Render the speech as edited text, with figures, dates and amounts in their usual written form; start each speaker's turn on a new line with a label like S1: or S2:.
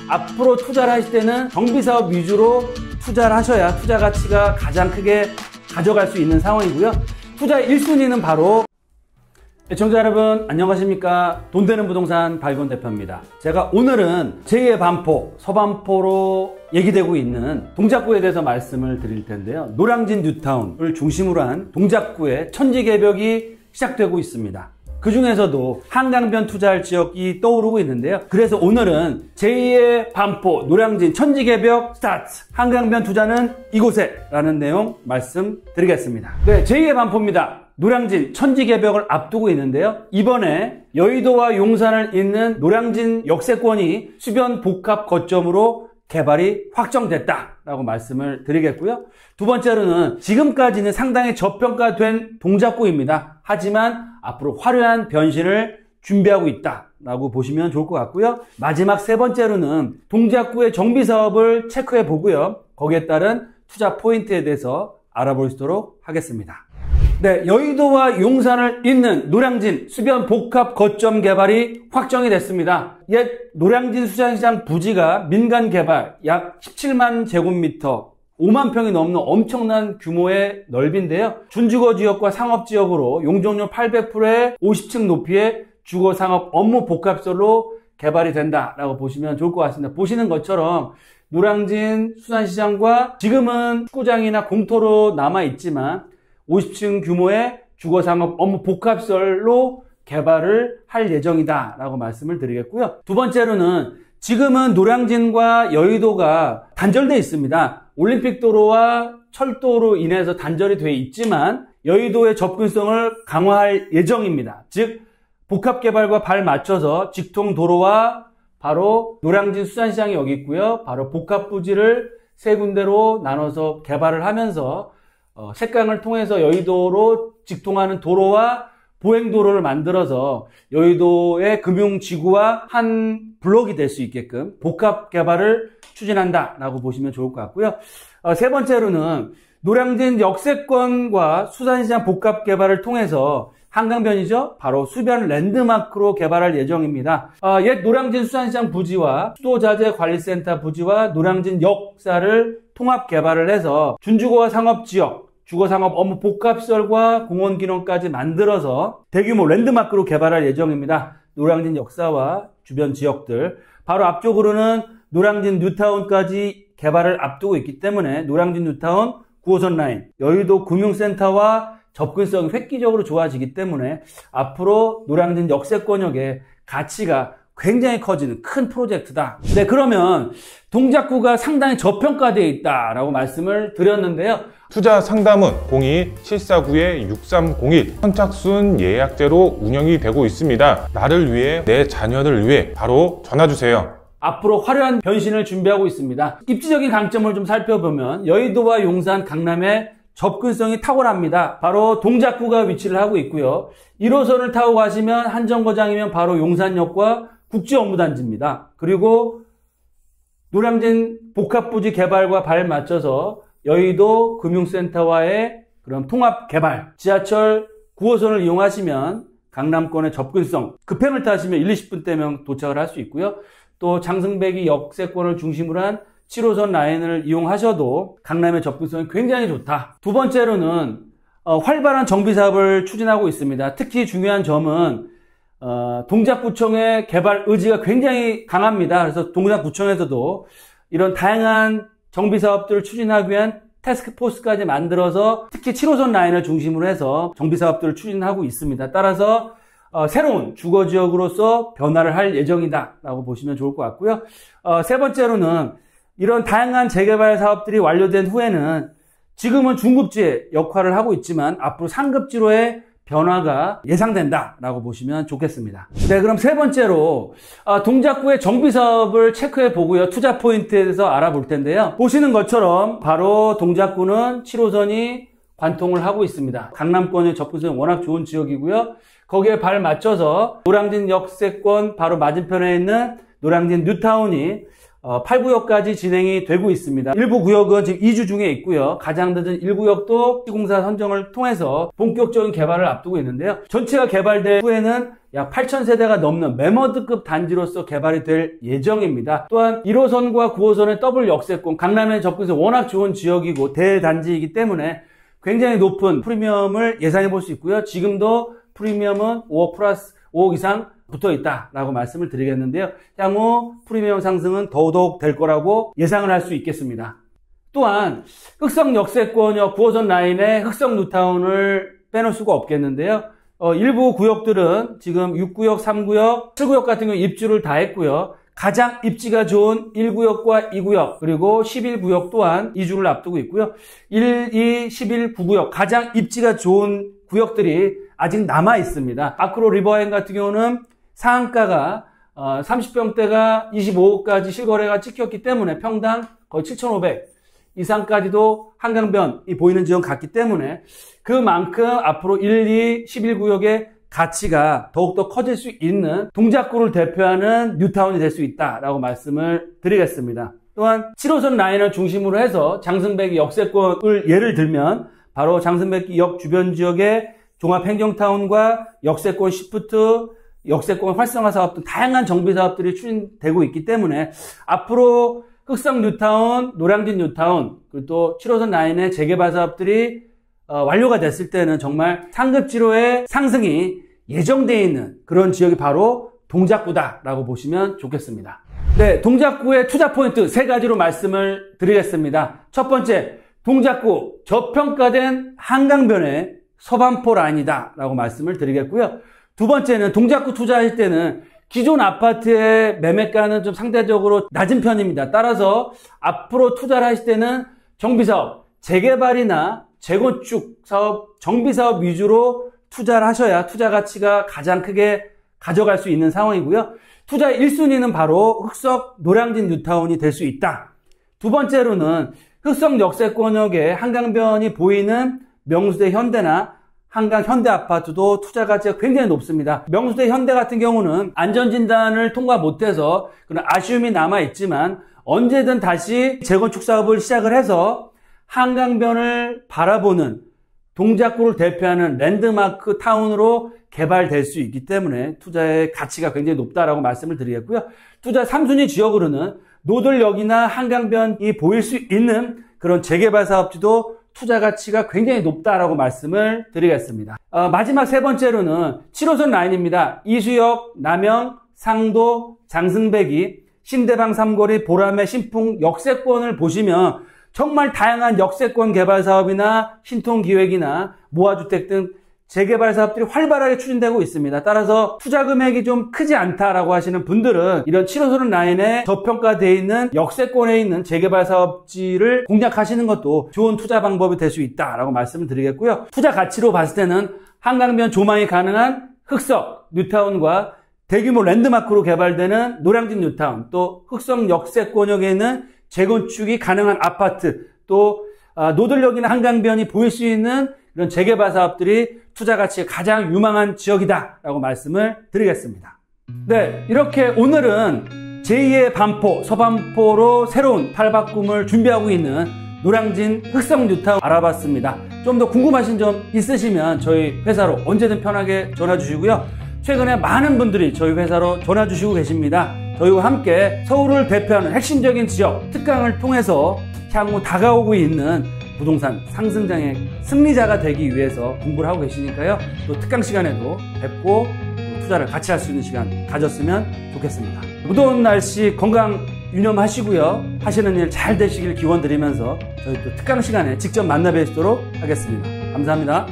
S1: 앞으로 투자를 하실 때는 정비사업 위주로 투자를 하셔야 투자 가치가 가장 크게 가져갈 수 있는 상황이고요. 투자 1순위는 바로 시청자 여러분 안녕하십니까. 돈되는 부동산 박익원 대표입니다. 제가 오늘은 제2의 반포, 서반포로 얘기되고 있는 동작구에 대해서 말씀을 드릴 텐데요. 노량진 뉴타운을 중심으로 한 동작구의 천지개벽이 시작되고 있습니다. 그 중에서도 한강변 투자할 지역이 떠오르고 있는데요. 그래서 오늘은 제2의 반포, 노량진 천지개벽 스타트! 한강변 투자는 이곳에! 라는 내용 말씀드리겠습니다. 네, 제2의 반포입니다. 노량진 천지개벽을 앞두고 있는데요. 이번에 여의도와 용산을 잇는 노량진 역세권이 수변 복합 거점으로 개발이 확정됐다라고 말씀을 드리겠고요. 두 번째로는 지금까지는 상당히 저평가된 동작구입니다. 하지만 앞으로 화려한 변신을 준비하고 있다라고 보시면 좋을 것 같고요. 마지막 세 번째로는 동작구의 정비사업을 체크해 보고요. 거기에 따른 투자 포인트에 대해서 알아볼 수 있도록 하겠습니다. 네, 여의도와 용산을 잇는 노량진 수변 복합 거점 개발이 확정이 됐습니다. 옛 노량진 수산시장 부지가 민간 개발 약 17만 제곱미터, 5만 평이 넘는 엄청난 규모의 넓인데요. 준주거 지역과 상업 지역으로 용적률 800%의 50층 높이의 주거 상업 업무 복합설로 개발이 된다라고 보시면 좋을 것 같습니다. 보시는 것처럼 노량진 수산시장과 지금은 축구장이나 공터로 남아 있지만 50층 규모의 주거상업 업무 복합설로 개발을 할 예정이다 라고 말씀을 드리겠고요. 두 번째로는 지금은 노량진과 여의도가 단절되어 있습니다. 올림픽도로와 철도로 인해서 단절이 되어 있지만 여의도의 접근성을 강화할 예정입니다. 즉 복합개발과 발 맞춰서 직통도로와 바로 노량진 수산시장이 여기 있고요. 바로 복합부지를 세 군데로 나눠서 개발을 하면서 색강을 통해서 여의도로 직통하는 도로와 보행도로를 만들어서 여의도의 금융지구와 한 블록이 될 수 있게끔 복합 개발을 추진한다라고 보시면 좋을 것 같고요. 세 번째로는 노량진 역세권과 수산시장 복합 개발을 통해서 한강변이죠. 바로 수변 랜드마크로 개발할 예정입니다. 옛 노량진 수산시장 부지와 수도자재관리센터 부지와 노량진 역사를 통합 개발을 해서 준주거와 상업지역, 주거상업 업무 복합설과 공원기능까지 만들어서 대규모 랜드마크로 개발할 예정입니다. 노량진 역사와 주변 지역들, 바로 앞쪽으로는 노량진 뉴타운까지 개발을 앞두고 있기 때문에 노량진 뉴타운 9호선 라인, 여의도 금융센터와 접근성이 획기적으로 좋아지기 때문에 앞으로 노량진 역세권역의 가치가 굉장히 커지는 큰 프로젝트다. 네, 그러면 동작구가 상당히 저평가되어 있다라고 말씀을 드렸는데요.
S2: 투자 상담은 02-749-6301 선착순 예약제로 운영이 되고 있습니다. 나를 위해, 내 자녀를 위해 바로 전화주세요.
S1: 앞으로 화려한 변신을 준비하고 있습니다. 입지적인 강점을 좀 살펴보면 여의도와 용산, 강남의 접근성이 탁월합니다. 바로 동작구가 위치를 하고 있고요. 1호선을 타고 가시면 한정거장이면 바로 용산역과 국제업무단지입니다. 그리고 노량진 복합부지 개발과 발 맞춰서 여의도 금융센터와의 그런 통합 개발, 지하철 9호선을 이용하시면 강남권의 접근성, 급행을 타시면 1, 20분 대면 도착을 할 수 있고요. 또 장승배기 역세권을 중심으로 한 7호선 라인을 이용하셔도 강남의 접근성이 굉장히 좋다. 두 번째로는 활발한 정비사업을 추진하고 있습니다. 특히 중요한 점은 동작구청의 개발 의지가 굉장히 강합니다. 그래서 동작구청에서도 이런 다양한 정비사업들을 추진하기 위한 태스크포스까지 만들어서 특히 7호선 라인을 중심으로 해서 정비사업들을 추진하고 있습니다. 따라서 새로운 주거지역으로서 변화를 할 예정이다 라고 보시면 좋을 것 같고요. 세 번째로는 이런 다양한 재개발 사업들이 완료된 후에는 지금은 중급지의 역할을 하고 있지만 앞으로 상급지로의 변화가 예상된다라고 보시면 좋겠습니다. 네, 그럼 세 번째로 동작구의 정비사업을 체크해 보고요. 투자 포인트에 대해서 알아볼 텐데요. 보시는 것처럼 바로 동작구는 7호선이 관통을 하고 있습니다. 강남권의 접근성이 워낙 좋은 지역이고요. 거기에 발 맞춰서 노량진 역세권 바로 맞은편에 있는 노량진 뉴타운이 8구역까지 진행이 되고 있습니다. 일부 구역은 지금 2주 중에 있고요. 가장 늦은 1구역도 시공사 선정을 통해서 본격적인 개발을 앞두고 있는데요. 전체가 개발된 후에는 약 8,000세대가 넘는 매머드급 단지로서 개발이 될 예정입니다. 또한 1호선과 9호선의 더블 역세권, 강남에 접근해서 워낙 좋은 지역이고 대단지이기 때문에 굉장히 높은 프리미엄을 예상해 볼 수 있고요. 지금도 프리미엄은 5억 플러스 5억 이상 붙어 있다라고 말씀을 드리겠는데요. 향후 프리미엄 상승은 더더욱 될 거라고 예상을 할 수 있겠습니다. 또한 흑성 역세권역 9호선 라인의 흑성 뉴타운을 빼놓을 수가 없겠는데요. 일부 구역들은 지금 6구역, 3구역, 7구역 같은 경우 입주를 다 했고요. 가장 입지가 좋은 1구역과 2구역 그리고 11구역 또한 이주를 앞두고 있고요. 1, 2, 11, 9구역 가장 입지가 좋은 구역들이 아직 남아 있습니다. 아크로 리버행 같은 경우는 상한가가 30평대가 25억까지 실거래가 찍혔기 때문에 평당 거의 7,500 이상까지도 한강변이 보이는 지역 같기 때문에 그만큼 앞으로 1, 2, 11구역의 가치가 더욱더 커질 수 있는 동작구를 대표하는 뉴타운이 될 수 있다라고 말씀을 드리겠습니다. 또한 7호선 라인을 중심으로 해서 장승배기 역세권을 예를 들면 바로 장승배기 역 주변 지역의 종합행정타운과 역세권 시프트, 역세권 활성화 사업 등 다양한 정비 사업들이 추진되고 있기 때문에 앞으로 흑성 뉴타운, 노량진 뉴타운, 그리고 또 7호선 라인의 재개발 사업들이 완료가 됐을 때는 정말 상급지로의 상승이 예정되어 있는 그런 지역이 바로 동작구다라고 보시면 좋겠습니다. 네, 동작구의 투자 포인트 3가지로 말씀을 드리겠습니다. 첫 번째, 동작구 저평가된 한강변의 서반포 라인이다라고 말씀을 드리겠고요. 두 번째는 동작구 투자할 때는 기존 아파트의 매매가는 좀 상대적으로 낮은 편입니다. 따라서 앞으로 투자를 하실 때는 정비사업, 재개발이나 재건축 사업, 정비사업 위주로 투자를 하셔야 투자 가치가 가장 크게 가져갈 수 있는 상황이고요. 투자 1순위는 바로 흑성 노량진 뉴타운이 될 수 있다. 두 번째로는 흑성 역세권역의 한강변이 보이는 명수대 현대나 한강 현대 아파트도 투자 가치가 굉장히 높습니다. 명수대 현대 같은 경우는 안전진단을 통과 못해서 그런 아쉬움이 남아있지만 언제든 다시 재건축 사업을 시작을 해서 한강변을 바라보는 동작구를 대표하는 랜드마크 타운으로 개발될 수 있기 때문에 투자의 가치가 굉장히 높다라고 말씀을 드리겠고요. 투자 3순위 지역으로는 노들역이나 한강변이 보일 수 있는 그런 재개발 사업지도 투자 가치가 굉장히 높다라고 말씀을 드리겠습니다. 마지막 세 번째로는 7호선 라인입니다. 이수역, 남영, 상도, 장승배기, 신대방 삼거리, 보라매, 신풍 역세권을 보시면 정말 다양한 역세권 개발 사업이나 신통기획이나 모아주택 등 재개발 사업들이 활발하게 추진되고 있습니다. 따라서 투자 금액이 좀 크지 않다라고 하시는 분들은 이런 7호선 라인에 저평가되어 있는 역세권에 있는 재개발 사업지를 공략하시는 것도 좋은 투자 방법이 될 수 있다라고 말씀을 드리겠고요. 투자 가치로 봤을 때는 한강변 조망이 가능한 흑성 뉴타운과 대규모 랜드마크로 개발되는 노량진 뉴타운, 또 흑성 역세권역에 있는 재건축이 가능한 아파트, 또 노들역이나 한강변이 보일 수 있는 이런 재개발 사업들이 투자 가치가 가장 유망한 지역이다라고 말씀을 드리겠습니다. 네, 이렇게 오늘은 제2의 반포, 서반포로 새로운 팔바꿈을 준비하고 있는 노량진 흑성 뉴타운 알아봤습니다. 좀 더 궁금하신 점 있으시면 저희 회사로 언제든 편하게 전화 주시고요. 최근에 많은 분들이 저희 회사로 전화 주시고 계십니다. 저희와 함께 서울을 대표하는 핵심적인 지역 특강을 통해서 향후 다가오고 있는 부동산 상승장의 승리자가 되기 위해서 공부를 하고 계시니까요. 또 특강 시간에도 뵙고 투자를 같이 할 수 있는 시간 가졌으면 좋겠습니다. 무더운 날씨 건강 유념하시고요. 하시는 일 잘 되시길 기원 드리면서 저희 또 특강 시간에 직접 만나 뵙도록 하겠습니다. 감사합니다.